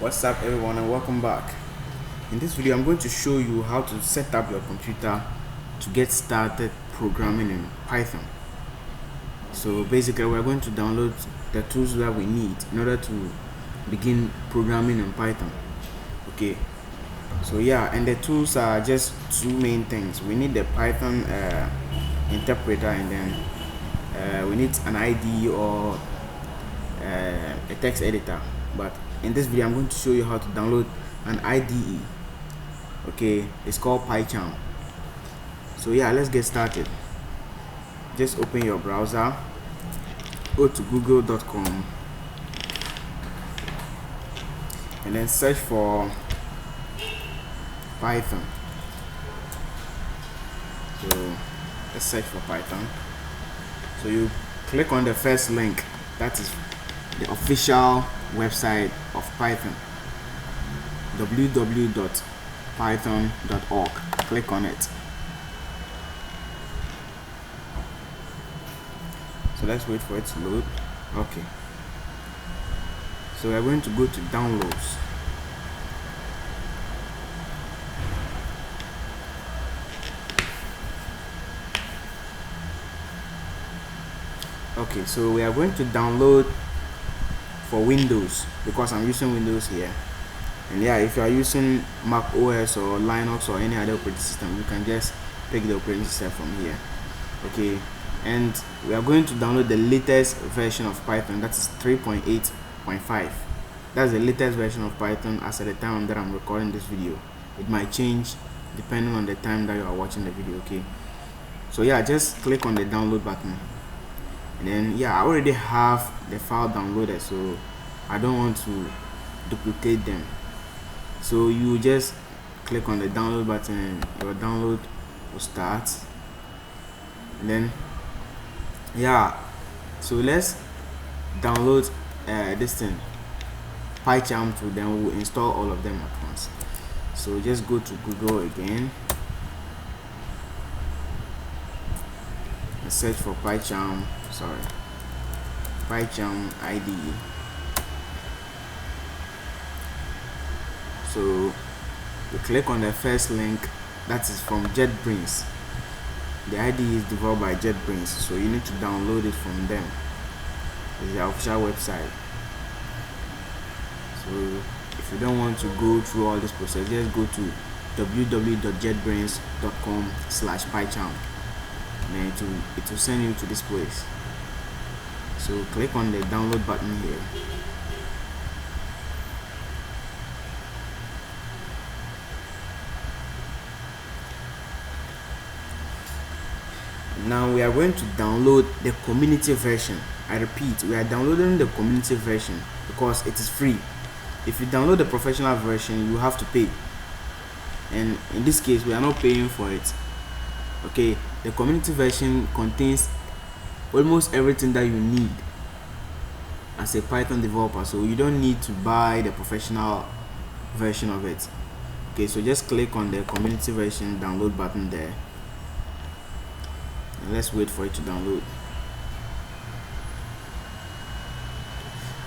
What's up everyone, and welcome back. In this video I'm going to show you how to set up your computer to get started programming in Python. So basically we're going to download the tools that we need in order to begin programming in Python. Okay, so yeah, and the tools are just two main things. We need the Python interpreter, and then we need an IDE or a text editor. But in this video I'm going to show you how to download an IDE. Okay, it's called Pycharm. So yeah, let's get started. Just open your browser, go to google.com, and then search for Python. So let's search for Python. So you click on the first link, that is the official website of Python, www.python.org. click on it. So let's wait for it to load. Okay, so we're going to go to downloads. Okay, so we are going to download for Windows because I'm using Windows here. And yeah, if you are using Mac OS or Linux or any other operating system, you can just pick the operating system from here. Okay, and we are going to download the latest version of Python, that is 3.8.5. that's the latest version of Python as at the time that I'm recording this video. It might change depending on the time that you are watching the video. Okay, so yeah, just click on the download button. And then yeah, I already have the file downloaded, so I don't want to duplicate them. So you just click on the download button and your download will start. And then yeah, so let's download this thing, Pycharm, to then we'll install all of them at once. So just go to Google again and search for Pycharm IDE. So you click on the first link, that is from JetBrains. The IDE is developed by JetBrains, so you need to download it from them. It's their official website. So if you don't want to go through all this process, just go to www.jetbrains.com/Pycharm, and then it will send you to this place. So click on the download button here. Now we are going to download the community version. I repeat, we are downloading the community version because it is free. If you download the professional version, you have to pay, and in this case we are not paying for it. Okay, the community version contains almost everything that you need as a Python developer, so you don't need to buy the professional version of it. Okay, so just click on the community version download button there, and let's wait for it to download.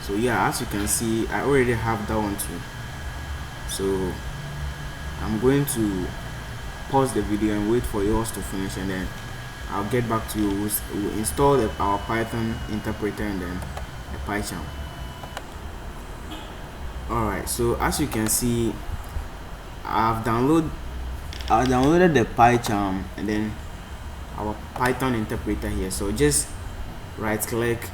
So yeah, as you can see, I already have that one too. So I'm going to pause the video and wait for yours to finish, and then I'll get back to you. We'll install our Python interpreter and then the Pycharm. Alright, so as you can see, I downloaded the Pycharm and then our Python interpreter here. So just right click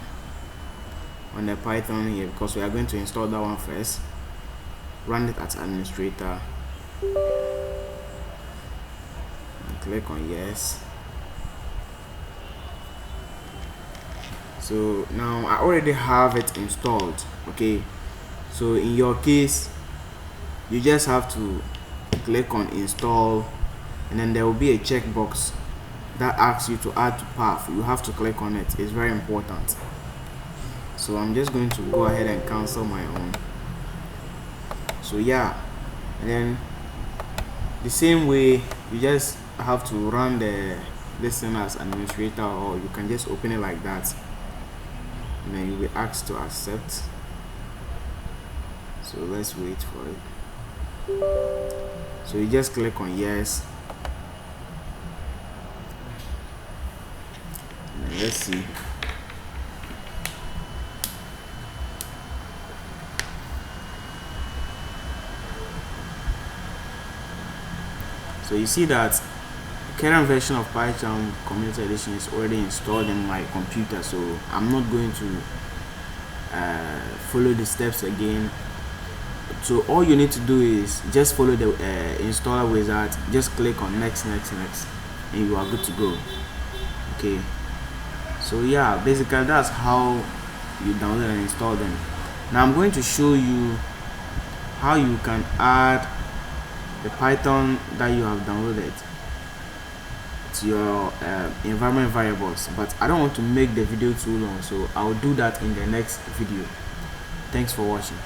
on the Python here because we are going to install that one first. Run it as administrator and click on yes. So now I already have it installed. Okay, so in your case you just have to click on install, and then there will be a checkbox that asks you to add to path. You have to click on it. It's very important. So I'm just going to go ahead and cancel my own. So yeah, and then the same way you just have to run this thing as administrator, or you can just open it like that, and then you'll be asked to accept. So let's wait for it. So you just click on yes, and let's see. So you see that current version of Pycharm Community Edition is already installed in my computer, so I'm not going to follow the steps again. So all you need to do is just follow the installer wizard, just click on next, and you are good to go. Okay, so yeah, basically that's how you download and install them. Now I'm going to show you how you can add the Python that you have downloaded to your environment variables, but I don't want to make the video too long, so I'll do that in the next video. Thanks for watching.